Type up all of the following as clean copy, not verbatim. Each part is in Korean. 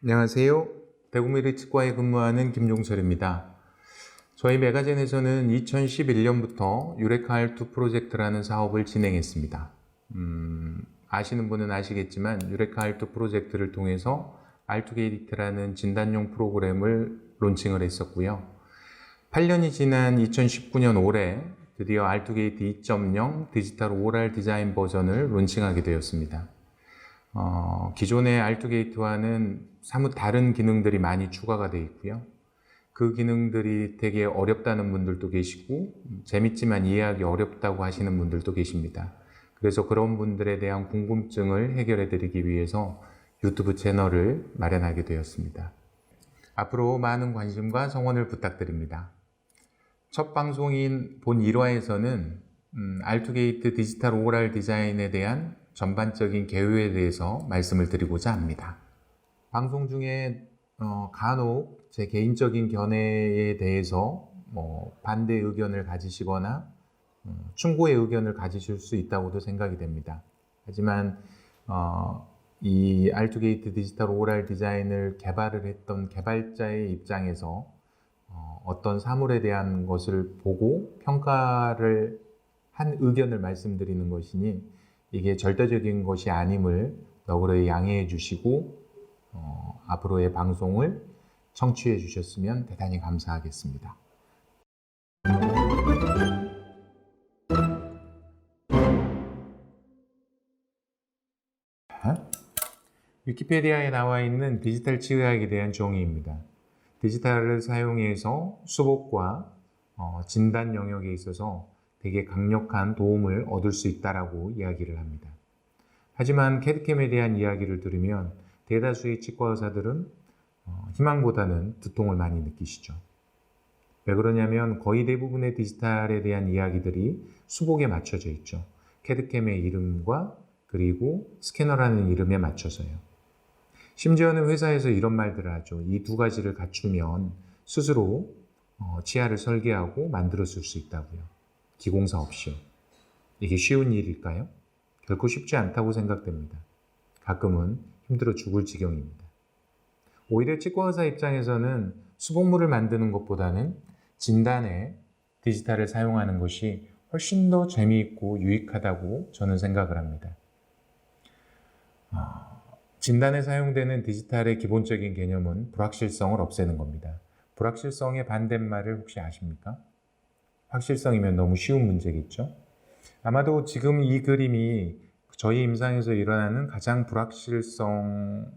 안녕하세요. 대구미래치과에 근무하는 김종철입니다. 저희 메가젠에서는 2011년부터 유레카-R2 프로젝트라는 사업을 진행했습니다. 아시는 분은 아시겠지만 유레카-R2 프로젝트를 통해서 R2게이트라는 진단용 프로그램을 론칭을 했었고요. 8년이 지난 2019년 올해 드디어 R2게이트 2.0 디지털 오랄 디자인 버전을 론칭하게 되었습니다. 기존의 R2게이트와는 사뭇 다른 기능들이 많이 추가가 되어 있고요. 그 기능들이 되게 어렵다는 분들도 계시고 재밌지만 이해하기 어렵다고 하시는 분들도 계십니다. 그래서 그런 분들에 대한 궁금증을 해결해 드리기 위해서 유튜브 채널을 마련하게 되었습니다. 앞으로 많은 관심과 성원을 부탁드립니다. 첫 방송인 본 1화에서는 R2게이트 디지털 오랄 디자인에 대한 전반적인 개요에 대해서 말씀을 드리고자 합니다. 방송 중에 간혹 제 개인적인 견해에 대해서 반대 의견을 가지시거나 충고의 의견을 가지실 수 있다고도 생각이 됩니다. 하지만 이 R2게이트 디지털 오랄 디자인을 개발을 했던 개발자의 입장에서 어떤 사물에 대한 것을 보고 평가를 한 의견을 말씀드리는 것이니 이게 절대적인 것이 아님을 너그러이 양해해 주시고 앞으로의 방송을 청취해 주셨으면 대단히 감사하겠습니다. 위키페디아에 나와 있는 디지털 치의학에 대한 정의입니다. 디지털을 사용해서 수복과 진단 영역에 있어서 되게 강력한 도움을 얻을 수 있다라고 이야기를 합니다. 하지만 캐드캠에 대한 이야기를 들으면 대다수의 치과 의사들은 희망보다는 두통을 많이 느끼시죠. 왜 그러냐면 거의 대부분의 디지털에 대한 이야기들이 수복에 맞춰져 있죠. 캐드캠의 이름과 그리고 스캐너라는 이름에 맞춰서요. 심지어는 회사에서 이런 말들을 하죠. 이 두 가지를 갖추면 스스로 치아를 설계하고 만들어 쓸 수 있다고요. 기공사 없이요. 이게 쉬운 일일까요? 결코 쉽지 않다고 생각됩니다. 가끔은 힘들어 죽을 지경입니다. 오히려 치과의사 입장에서는 수복물을 만드는 것보다는 진단에 디지털을 사용하는 것이 훨씬 더 재미있고 유익하다고 저는 생각을 합니다. 진단에 사용되는 디지털의 기본적인 개념은 불확실성을 없애는 겁니다. 불확실성의 반대말을 혹시 아십니까? 확실성이면 너무 쉬운 문제겠죠? 아마도 지금 이 그림이 저희 임상에서 일어나는 가장 불확실성을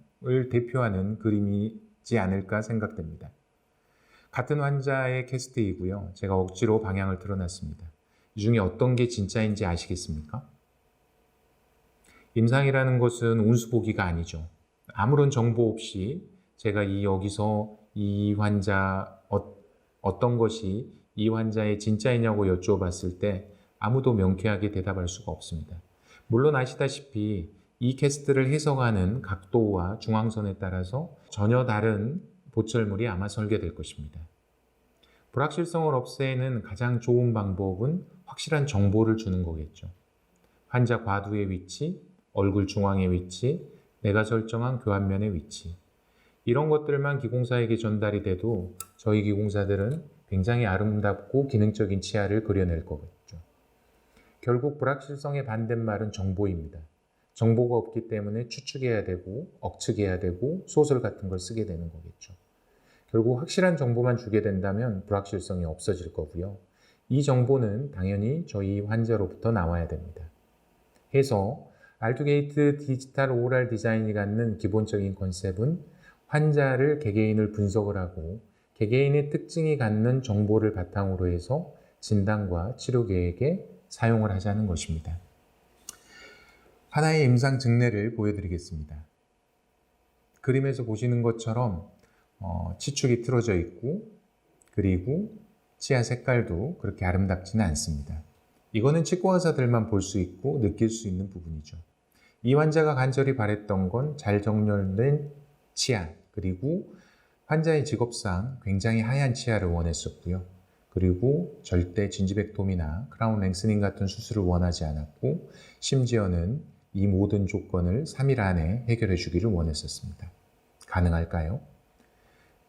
대표하는 그림이지 않을까 생각됩니다. 같은 환자의 캐스트이고요. 제가 억지로 방향을 틀어놨습니다. 이 중에 어떤 게 진짜인지 아시겠습니까? 임상이라는 것은 운수 보기가 아니죠. 아무런 정보 없이 제가 여기서 이 환자 어떤 것이 이 환자의 진짜이냐고 여쭈어봤을 때 아무도 명쾌하게 대답할 수가 없습니다. 물론 아시다시피 이 캐스트를 해석하는 각도와 중앙선에 따라서 전혀 다른 보철물이 아마 설계될 것입니다. 불확실성을 없애는 가장 좋은 방법은 확실한 정보를 주는 거겠죠. 환자 과두의 위치, 얼굴 중앙의 위치, 내가 설정한 교환면의 위치. 이런 것들만 기공사에게 전달이 돼도 저희 기공사들은 굉장히 아름답고 기능적인 치아를 그려낼 거겠죠. 결국 불확실성의 반대말은 정보입니다. 정보가 없기 때문에 추측해야 되고 억측해야 되고 소설 같은 걸 쓰게 되는 거겠죠. 결국 확실한 정보만 주게 된다면 불확실성이 없어질 거고요. 이 정보는 당연히 저희 환자로부터 나와야 됩니다. 해서 R2게이트 디지털 오랄 디자인이 갖는 기본적인 컨셉은 환자를 개개인을 분석을 하고 개개인의 특징이 갖는 정보를 바탕으로 해서 진단과 치료 계획에 사용을 하자는 것입니다. 하나의 임상 증례를 보여드리겠습니다. 그림에서 보시는 것처럼 치축이 틀어져 있고 그리고 치아 색깔도 그렇게 아름답지는 않습니다. 이거는 치과 의사들만 볼 수 있고 느낄 수 있는 부분이죠. 이 환자가 간절히 바랬던 건 잘 정렬된 치아, 그리고 환자의 직업상 굉장히 하얀 치아를 원했었고요. 그리고 절대 진지백tom이나 크라운 랭스닝 같은 수술을 원하지 않았고 심지어는 이 모든 조건을 3일 안에 해결해 주기를 원했었습니다. 가능할까요?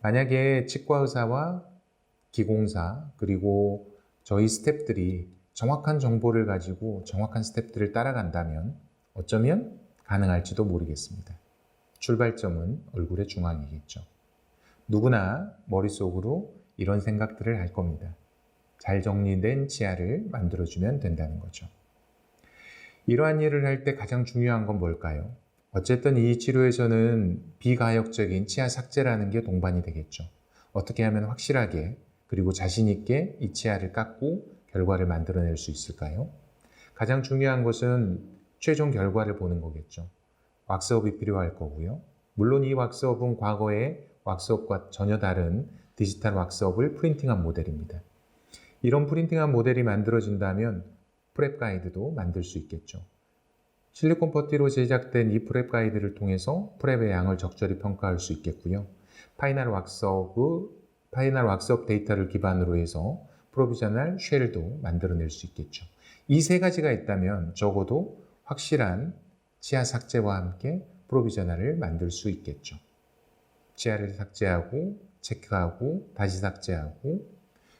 만약에 치과 의사와 기공사 그리고 저희 스태프들이 정확한 정보를 가지고 정확한 스텝들을 따라간다면 어쩌면 가능할지도 모르겠습니다. 출발점은 얼굴의 중앙이겠죠. 누구나 머릿속으로 이런 생각들을 할 겁니다. 잘 정리된 치아를 만들어주면 된다는 거죠. 이러한 일을 할 때 가장 중요한 건 뭘까요? 어쨌든 이 치료에서는 비가역적인 치아 삭제라는 게 동반이 되겠죠. 어떻게 하면 확실하게 그리고 자신 있게 이 치아를 깎고 결과를 만들어낼 수 있을까요? 가장 중요한 것은 최종 결과를 보는 거겠죠. 왁스업이 필요할 거고요. 물론 이 왁스업은 과거의 왁스업과 전혀 다른 디지털 왁스업을 프린팅한 모델입니다. 이런 프린팅한 모델이 만들어진다면 프랩 가이드도 만들 수 있겠죠. 실리콘 퍼티로 제작된 이 프랩 가이드를 통해서 프랩의 양을 적절히 평가할 수 있겠고요. 파이널 왁스업 데이터를 기반으로 해서 프로비저널 쉘도 만들어낼 수 있겠죠. 이 세 가지가 있다면 적어도 확실한 치아 삭제와 함께 프로비저널을 만들 수 있겠죠. 치아를 삭제하고 체크하고 다시 삭제하고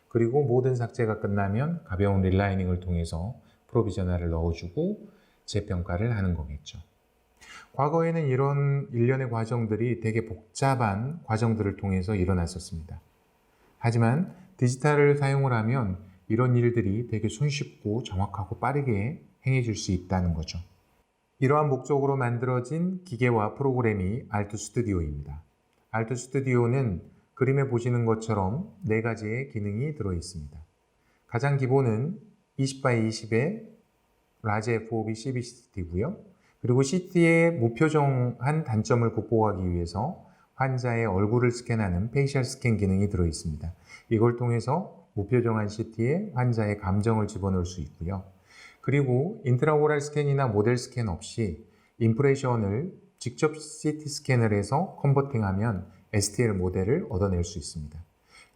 그리고 모든 삭제가 끝나면 가벼운 릴라이닝을 통해서 프로비저널을 넣어주고 재평가를 하는 거겠죠. 과거에는 이런 일련의 과정들이 되게 복잡한 과정들을 통해서 일어났었습니다. 하지만 디지털을 사용을 하면 이런 일들이 되게 손쉽고 정확하고 빠르게 행해질 수 있다는 거죠. 이러한 목적으로 만들어진 기계와 프로그램이 알트 스튜디오입니다. 알트 스튜디오는 그림에 보시는 것처럼 4가지의 기능이 들어있습니다. 가장 기본은 20x20의 라지 FOV CBCT고요. 그리고 CT의 무표정한 단점을 극복하기 위해서 환자의 얼굴을 스캔하는 페이셜 스캔 기능이 들어있습니다. 이걸 통해서 무표정한 CT에 환자의 감정을 집어넣을 수 있고요. 그리고 인트라오랄 스캔이나 모델 스캔 없이 임프레션을 직접 CT 스캔을 해서 컨버팅하면 STL 모델을 얻어낼 수 있습니다.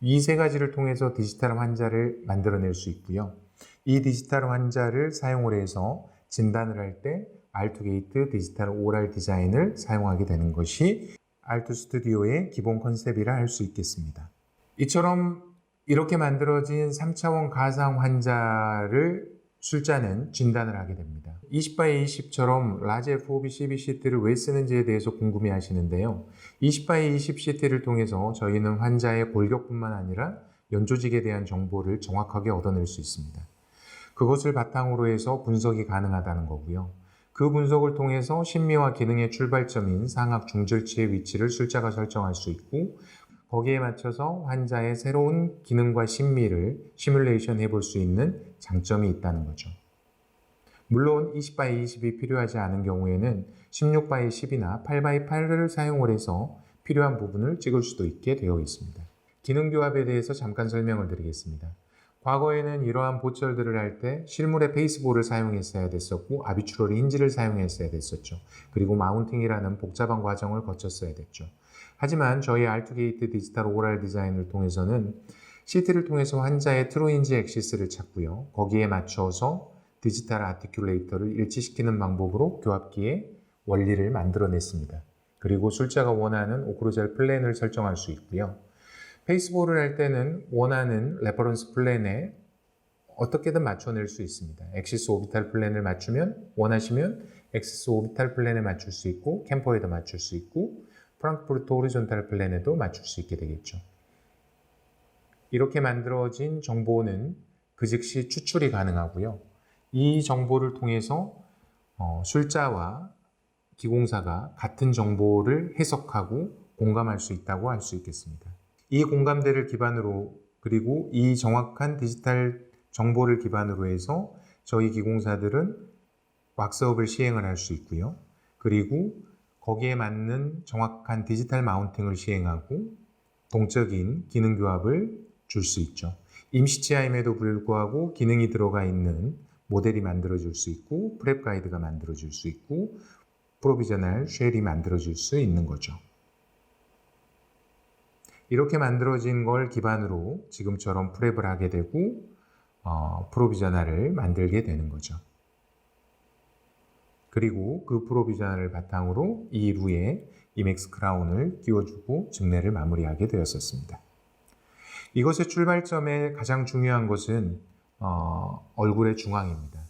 이 3가지를 통해서 디지털 환자를 만들어낼 수 있고요. 이 디지털 환자를 사용을 해서 진단을 할 때 알투게이트 디지털 오랄 디자인을 사용하게 되는 것이 알트 스튜디오의 기본 컨셉이라 할 수 있겠습니다. 이처럼 이렇게 만들어진 3차원 가상 환자를 술자는 진단을 하게 됩니다. 20x20처럼 라지 FOV CBCT를 왜 쓰는지에 대해서 궁금해 하시는데요. 20x20 CT를 통해서 저희는 환자의 골격뿐만 아니라 연조직에 대한 정보를 정확하게 얻어낼 수 있습니다. 그것을 바탕으로 해서 분석이 가능하다는 거고요. 그 분석을 통해서 심미와 기능의 출발점인 상악 중절치의 위치를 술자가 설정할 수 있고 거기에 맞춰서 환자의 새로운 기능과 심미를 시뮬레이션 해볼 수 있는 장점이 있다는 거죠. 물론 20x20이 필요하지 않은 경우에는 16x10이나 8x8을 사용을 해서 필요한 부분을 찍을 수도 있게 되어 있습니다. 기능 교합에 대해서 잠깐 설명을 드리겠습니다. 과거에는 이러한 보철들을 할 때 실물의 페이스볼을 사용했어야 됐었고 아비추럴 힌지를 사용했어야 됐었죠. 그리고 마운팅이라는 복잡한 과정을 거쳤어야 됐죠. 하지만 저희 알투게이트 디지털 오랄 디자인을 통해서는 CT를 통해서 환자의 트루인지 액시스를 찾고요. 거기에 맞춰서 디지털 아티큘레이터를 일치시키는 방법으로 교합기의 원리를 만들어냈습니다. 그리고 술자가 원하는 오클루잘 플랜을 설정할 수 있고요. 페이스볼을 할 때는 원하는 레퍼런스 플랜에 어떻게든 맞춰낼 수 있습니다. 엑시스 오비탈 플랜을 맞추면 원하시면 엑시스 오비탈 플랜에 맞출 수 있고 캠퍼에도 맞출 수 있고 프랑크푸르트 호리존탈 플랜에도 맞출 수 있게 되겠죠. 이렇게 만들어진 정보는 그 즉시 추출이 가능하고요. 이 정보를 통해서 술자와 기공사가 같은 정보를 해석하고 공감할 수 있다고 할 수 있겠습니다. 이 공감대를 기반으로 그리고 이 정확한 디지털 정보를 기반으로 해서 저희 기공사들은 왁스업을 시행을 할 수 있고요. 그리고 거기에 맞는 정확한 디지털 마운팅을 시행하고 동적인 기능 교합을 줄 수 있죠. 임시치아임에도 불구하고 기능이 들어가 있는 모델이 만들어질 수 있고 프랩 가이드가 만들어질 수 있고 프로비저널 쉘이 만들어질 수 있는 거죠. 이렇게 만들어진 걸 기반으로 지금처럼 프랩을 하게 되고 프로비저널을 만들게 되는 거죠. 그리고 그 프로비저널을 바탕으로 이후에 이맥스 크라운을 끼워주고 증례를 마무리하게 되었었습니다. 이것의 출발점에 가장 중요한 것은 얼굴의 중앙입니다.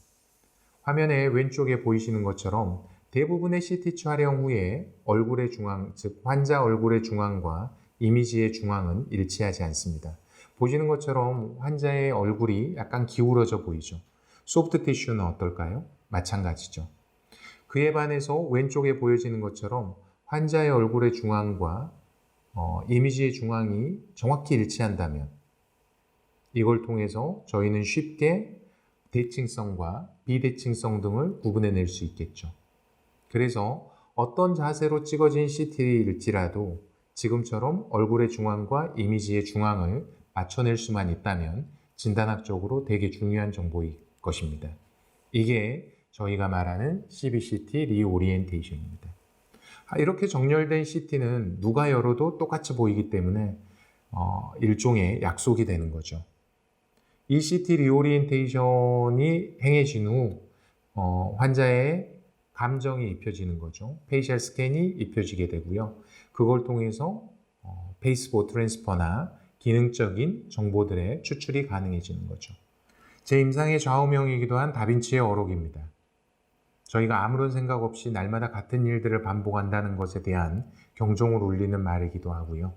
화면에 왼쪽에 보이시는 것처럼 대부분의 CT 촬영 후에 얼굴의 중앙, 즉 환자 얼굴의 중앙과 이미지의 중앙은 일치하지 않습니다. 보시는 것처럼 환자의 얼굴이 약간 기울어져 보이죠. 소프트 티슈는 어떨까요? 마찬가지죠. 그에 반해서 왼쪽에 보여지는 것처럼 환자의 얼굴의 중앙과 이미지의 중앙이 정확히 일치한다면 이걸 통해서 저희는 쉽게 대칭성과 비대칭성 등을 구분해낼 수 있겠죠. 그래서 어떤 자세로 찍어진 CT일지라도 지금처럼 얼굴의 중앙과 이미지의 중앙을 맞춰낼 수만 있다면 진단학적으로 되게 중요한 정보일 것입니다. 이게 저희가 말하는 CBCT 리오리엔테이션입니다. 이렇게 정렬된 CT는 누가 열어도 똑같이 보이기 때문에 일종의 약속이 되는 거죠. 이 CT 리오리엔테이션이 행해진 후 환자의 감정이 입혀지는 거죠. 페이셜 스캔이 입혀지게 되고요. 그걸 통해서 페이스보 트랜스퍼나 기능적인 정보들의 추출이 가능해지는 거죠. 제 임상의 좌우명이기도 한 다빈치의 어록입니다. 저희가 아무런 생각 없이 날마다 같은 일들을 반복한다는 것에 대한 경종을 울리는 말이기도 하고요.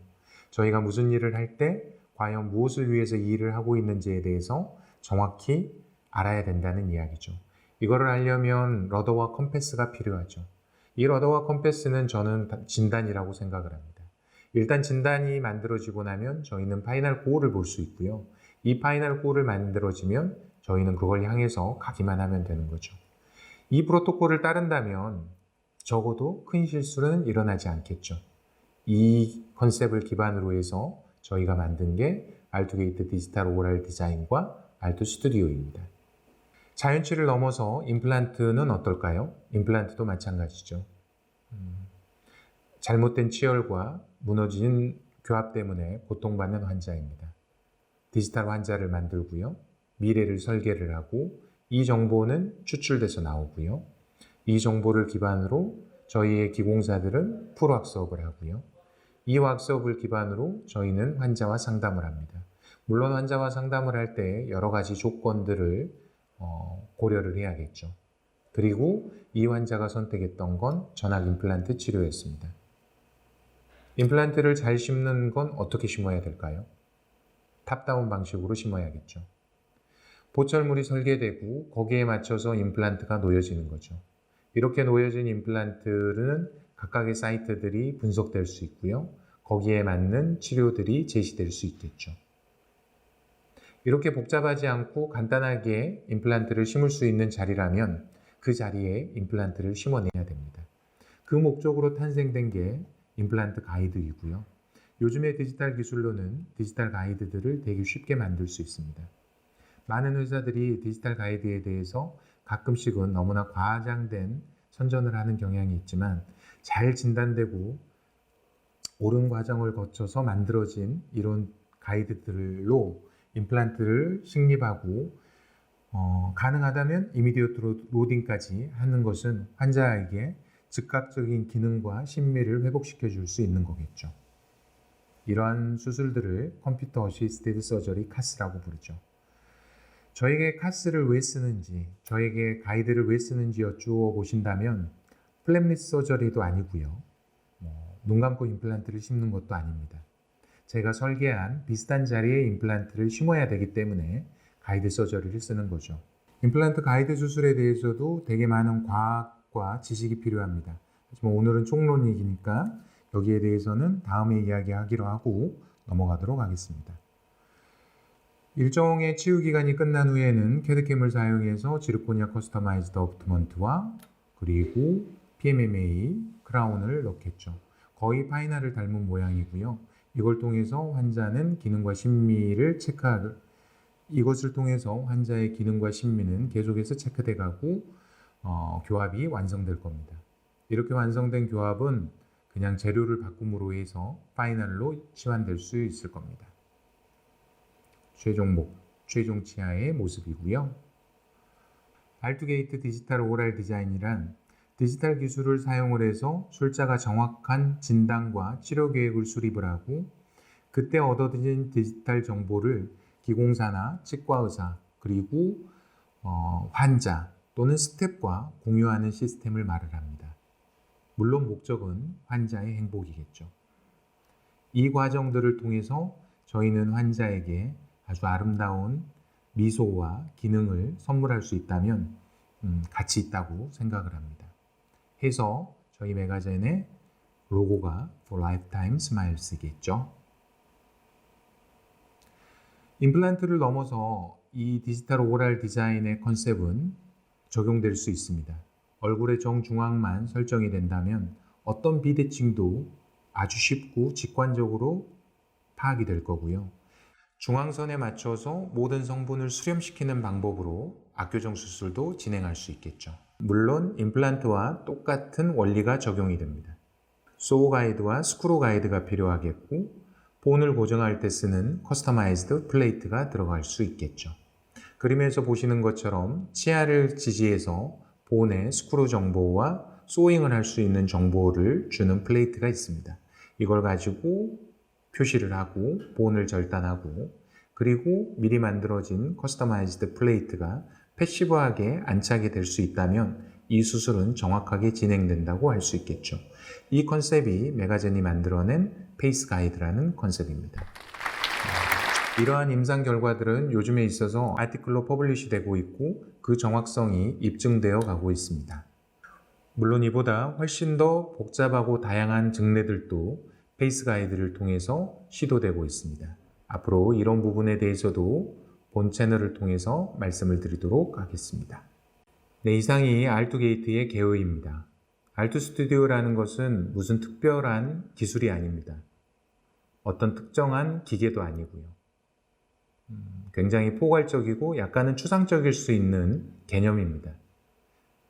저희가 무슨 일을 할 때 과연 무엇을 위해서 이 일을 하고 있는지에 대해서 정확히 알아야 된다는 이야기죠. 이거를 알려면 러더와 컴패스가 필요하죠. 이 러더와 컴패스는 저는 진단이라고 생각을 합니다. 일단 진단이 만들어지고 나면 저희는 파이널 고를 볼 수 있고요. 이 파이널 고를 만들어지면 저희는 그걸 향해서 가기만 하면 되는 거죠. 이 프로토콜을 따른다면 적어도 큰 실수는 일어나지 않겠죠. 이 컨셉을 기반으로 해서 저희가 만든 게 알투게이트 디지털 오랄 디자인과 알투 스튜디오입니다. 자연치를 넘어서 임플란트는 어떨까요? 임플란트도 마찬가지죠. 잘못된 치열과 무너진 교합 때문에 고통받는 환자입니다. 디지털 환자를 만들고요. 미래를 설계를 하고 이 정보는 추출돼서 나오고요. 이 정보를 기반으로 저희의 기공사들은 풀워크업을 하고요. 이 워크업을 기반으로 저희는 환자와 상담을 합니다. 물론 환자와 상담을 할 때 여러 가지 조건들을 고려를 해야겠죠. 그리고 이 환자가 선택했던 건 전학 임플란트 치료였습니다. 임플란트를 잘 심는 건 어떻게 심어야 될까요? 탑다운 방식으로 심어야겠죠. 보철물이 설계되고 거기에 맞춰서 임플란트가 놓여지는 거죠. 이렇게 놓여진 임플란트는 각각의 사이트들이 분석될 수 있고요. 거기에 맞는 치료들이 제시될 수 있겠죠. 이렇게 복잡하지 않고 간단하게 임플란트를 심을 수 있는 자리라면 그 자리에 임플란트를 심어내야 됩니다. 그 목적으로 탄생된 게 임플란트 가이드이고요. 요즘의 디지털 기술로는 디지털 가이드들을 되게 쉽게 만들 수 있습니다. 많은 회사들이 디지털 가이드에 대해서 가끔씩은 너무나 과장된 선전을 하는 경향이 있지만 잘 진단되고 옳은 과정을 거쳐서 만들어진 이런 가이드들로 임플란트를 식립하고 가능하다면 이미디어트 로딩까지 하는 것은 환자에게 즉각적인 기능과 심미를 회복시켜 줄 수 있는 거겠죠. 이러한 수술들을 컴퓨터 어시스티드 서저리 카스라고 부르죠. 저에게 카스를 왜 쓰는지, 저에게 가이드를 왜 쓰는지 여쭈어 보신다면 플랩리스 서저리도 아니고요. 눈 감고 임플란트를 심는 것도 아닙니다. 제가 설계한 비슷한 자리에 임플란트를 심어야 되기 때문에 가이드 서저리를 쓰는 거죠. 임플란트 가이드 수술에 대해서도 되게 많은 과학과 지식이 필요합니다. 하지만 오늘은 총론이니까 여기에 대해서는 다음에 이야기하기로 하고 넘어가도록 하겠습니다. 일정의 치유 기간이 끝난 후에는 캐드캠을 사용해서 지르코니아 커스터마이즈드 어부트먼트와 그리고 PMMA 크라운을 넣겠죠. 거의 파이널을 닮은 모양이고요. 이걸 통해서 환자는 기능과 심미를 체크하고 이것을 통해서 환자의 기능과 심미는 계속해서 체크돼 가고 교합이 완성될 겁니다. 이렇게 완성된 교합은 그냥 재료를 바꿈으로 해서 파이널로 치환될 수 있을 겁니다. 최종 치아의 모습이고요. 알투게이트 디지털 오랄 디자인이란 디지털 기술을 사용을 해서 술자가 정확한 진단과 치료 계획을 수립을 하고 그때 얻어진 디지털 정보를 기공사나 치과의사 그리고 환자 또는 스태프와 공유하는 시스템을 말을 합니다. 물론 목적은 환자의 행복이겠죠. 이 과정들을 통해서 저희는 환자에게 아주 아름다운 미소와 기능을 선물할 수 있다면 가치 있다고 생각을 합니다. 해서 저희 메가젠의 로고가 For Lifetime Smiles겠죠. 임플란트를 넘어서 이 디지털 오랄 디자인의 컨셉은 적용될 수 있습니다. 얼굴의 정중앙만 설정이 된다면 어떤 비대칭도 아주 쉽고 직관적으로 파악이 될 거고요. 중앙선에 맞춰서 모든 성분을 수렴시키는 방법으로 악교정 수술도 진행할 수 있겠죠. 물론 임플란트와 똑같은 원리가 적용이 됩니다. 소우 가이드와 스크루 가이드가 필요하겠고 본을 고정할 때 쓰는 커스터마이즈드 플레이트가 들어갈 수 있겠죠. 그림에서 보시는 것처럼 치아를 지지해서 본에 스크루 정보와 소잉을 할 수 있는 정보를 주는 플레이트가 있습니다. 이걸 가지고 표시를 하고 본을 절단하고 그리고 미리 만들어진 커스터마이즈드 플레이트가 패시브하게 안착이 될 수 있다면 이 수술은 정확하게 진행된다고 할 수 있겠죠. 이 컨셉이 메가젠이 만들어낸 페이스 가이드라는 컨셉입니다. 이러한 임상 결과들은 요즘에 있어서 아티클로 퍼블리시 되고 있고 그 정확성이 입증되어 가고 있습니다. 물론 이보다 훨씬 더 복잡하고 다양한 증례들도 페이스 가이드를 통해서 시도되고 있습니다. 앞으로 이런 부분에 대해서도 본 채널을 통해서 말씀을 드리도록 하겠습니다. 네, 이상이 알투게이트의 개요입니다. 알투스튜디오라는 것은 무슨 특별한 기술이 아닙니다. 어떤 특정한 기계도 아니고요. 굉장히 포괄적이고 약간은 추상적일 수 있는 개념입니다.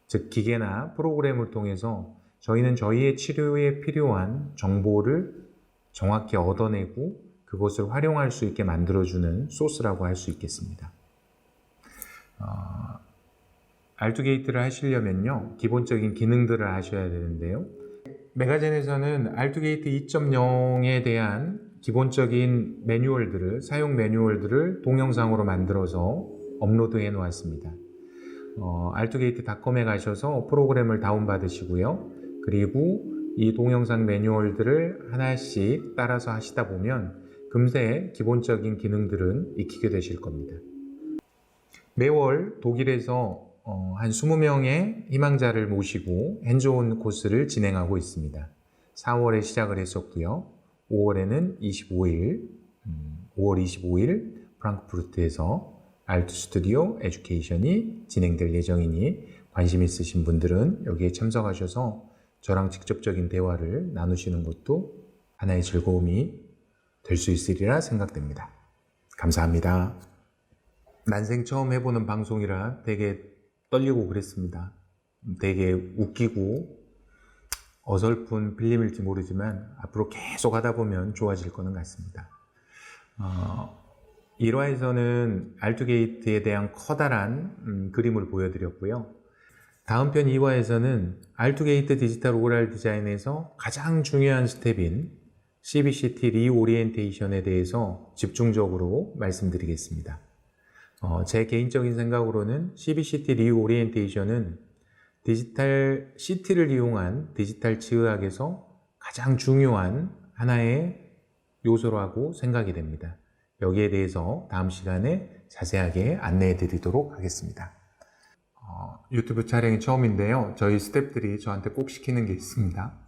즉 기계나 프로그램을 통해서 저희는 저희의 치료에 필요한 정보를 정확히 얻어내고 그것을 활용할 수 있게 만들어주는 소스라고 할 수 있겠습니다. 알투게이트를 하시려면요, 기본적인 기능들을 아셔야 되는데요. 메가젠에서는 알투게이트 2.0에 대한 기본적인 매뉴얼들을, 사용 매뉴얼들을 동영상으로 만들어서 업로드해 놓았습니다. 알투게이트.com에 가셔서 프로그램을 다운받으시고요. 그리고 이 동영상 매뉴얼들을 하나씩 따라서 하시다 보면 금세 기본적인 기능들은 익히게 되실 겁니다. 매월 독일에서 한 20명의 희망자를 모시고 핸즈온 코스를 진행하고 있습니다. 4월에 시작을 했었고요. 5월 25일 프랑크푸르트에서 알투 스튜디오 에듀케이션이 진행될 예정이니 관심 있으신 분들은 여기에 참석하셔서 저랑 직접적인 대화를 나누시는 것도 하나의 즐거움이 될 수 있으리라 생각됩니다. 감사합니다. 난생 처음 해보는 방송이라 되게 떨리고 그랬습니다. 되게 웃기고 어설픈 필름일지 모르지만 앞으로 계속 하다 보면 좋아질 거는 같습니다. 1화에서는 알투게이트에 대한 커다란 그림을 보여드렸고요. 다음 편 2화에서는 알투게이트 디지털 오랄 디자인에서 가장 중요한 스텝인 CBCT 리오리엔테이션에 대해서 집중적으로 말씀드리겠습니다. 제 개인적인 생각으로는 CBCT 리오리엔테이션은 디지털 CT를 이용한 디지털 치의학에서 가장 중요한 하나의 요소라고 생각이 됩니다. 여기에 대해서 다음 시간에 자세하게 안내해 드리도록 하겠습니다. 유튜브 촬영이 처음인데요. 저희 스태프들이 저한테 꼭 시키는 게 있습니다.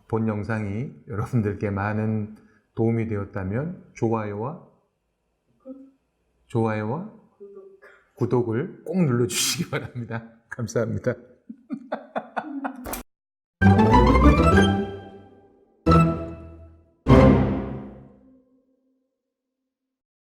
본 영상이 여러분들께 많은 도움이 되었다면 좋아요와 구독을 꼭 눌러주시기 바랍니다. 감사합니다.